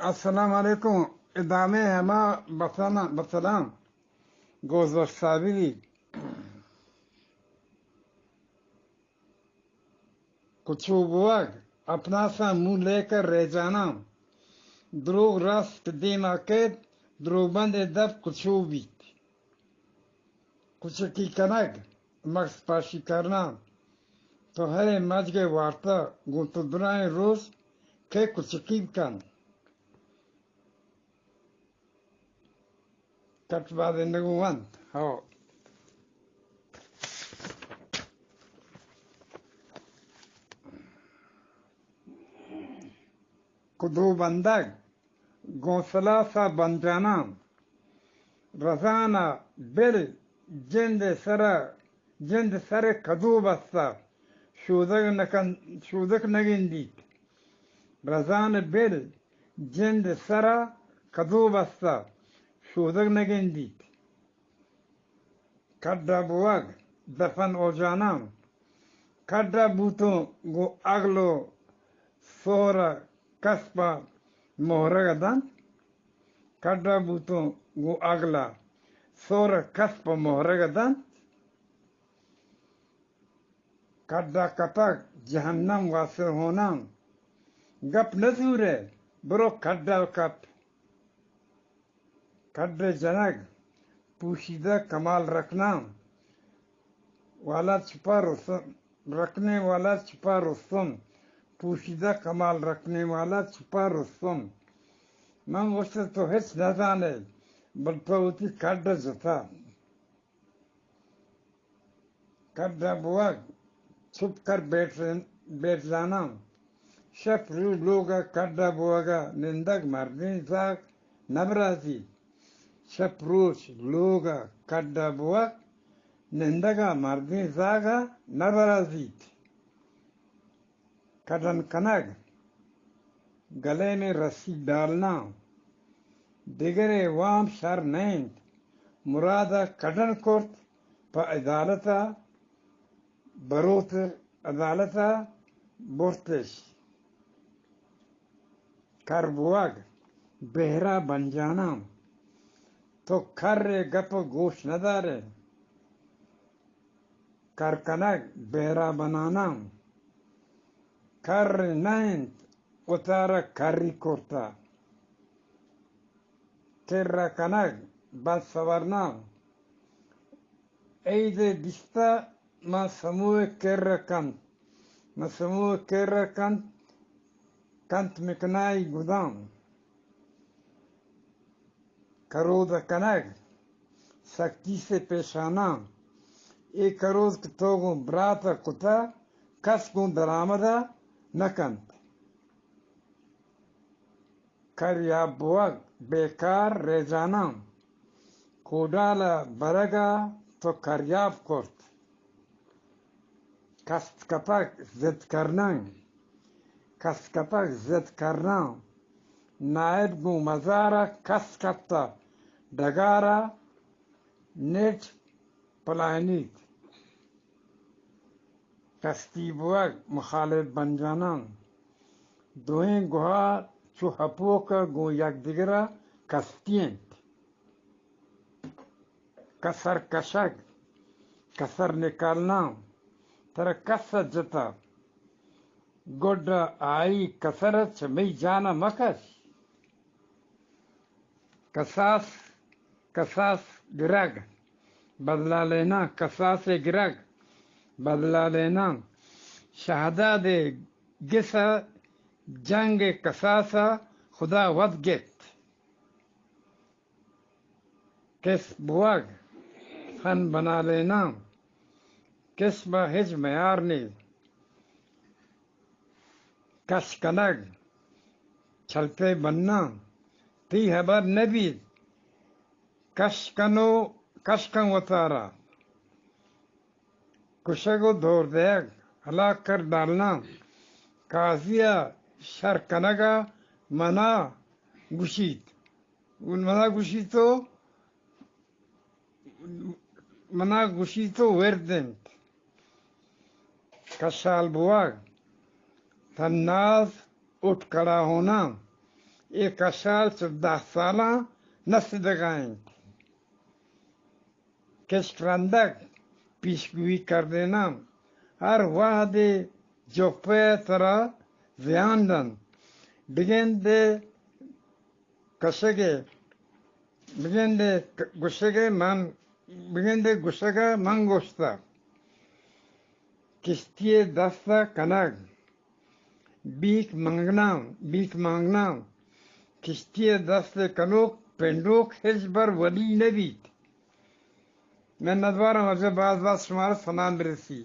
السلام عليكم. إدامي هما بطلان गोज़ साबिरी कुछ बुआग अपना सा मुंह लेकर रह जाना द्रोग रास्त दीमा के द्रोबंद दब कुछ भी कुछ की कनक मक्स पाशी करना तो हरे मज के वार्ता गुंतुद्राए रोज के कुछ की कन कटवा देने को वन हो कुदू बंदक गौसला सा बन जाना रजाना बिल जिंद सर कदू बस्ता शूदक नगिंदी रजान बिल जिंद सरा कदू बस्ता शूदक नगिंदी कड्डा बुआग दफन ओ जाना कड्डा बूतों गो अगलो सोहरा कसबा मोहरगदन कड्डा बूतों गो अगला सोहरा कसबा मोहरगदन कड्डा कपक जहन्नम वासे होना गप नजूरे बरो कड्डा कप कड्डे जनक पूशीदा कमाल रखना वाला छुपा रुस्तम रखने वाला छुपा रुस्तम पूशीदा कमाल रखने वाला छुपा रुस्तम मैं उससे तो हिच न जाने बल्कि कड्डा जता कड्डा बुआ छुप कर बैठ जाना शफ रू लोगा कड्डा बुआगा निंदक मर्दी जाग नबराजी शप्रोच लोगा कड्डा बुआ निंदगा मर्दी जागा नबराजी कदन कनग गले में रस्सी डालना दिगरे वाम शर नैंद मुरादा कडन कोर्ट प अदालता बरोत अदालता बोर्तेश करबुआग बेहरा बन जाना तो खर्रे गप गोश नदारे करकनग बेहरा बनाना कर नैंद उतारा कर्री कोर्ता केर्रा कनग बस सवरना ऐदे दिस्ता ma समूह केर्रा कंत मिकनाई गुदाम करोद कनग सख्ती से पेश आना एक करोज तोगो ब्रात कुता कस गो दरामदा नकंत कर या बुआग बेकार रह जाना कोडाला बरगा तो करयाब कोर्ट कस्त कपक जिद करना नायब गो मजारा कस कप्ता डगारा नेट पलायनीत कस्ती बुआग मुखालिफ बन जाना दोहें गुहा चो हपो का गो यक दिगरा कस्तियंत कसर कशक कसर निकालना तरह कसर जता गोड्डा आई कसरत मई जाना मकस कसास गिरग बदला लेना कसास गिरग बदला लेना शहादा दे गिसा जंग कसासा खुदा वद गेत किस बुआग फन बना लेना किस हिज मैार ने कस कनग छलते बनना ती हबर नबी कशकन वतारा कुशगो धोर देग हलाक कर डालना काजिया शर कनगा मना गुशीत मना गुशीतो वर्देंत कशाल बुआग तन्नाज उठ खड़ा होना एक साल 14 साल नस्दगाएं Kestrandak pişküvi kardenam her vade jopetara ziyandan bigende kasege bigende gusege mangosta kistiye dasta kanak bik mangnam kistiye dasta kanuk penduk hezbar wali nebit من ندوارم از بعض شما را سلام برسی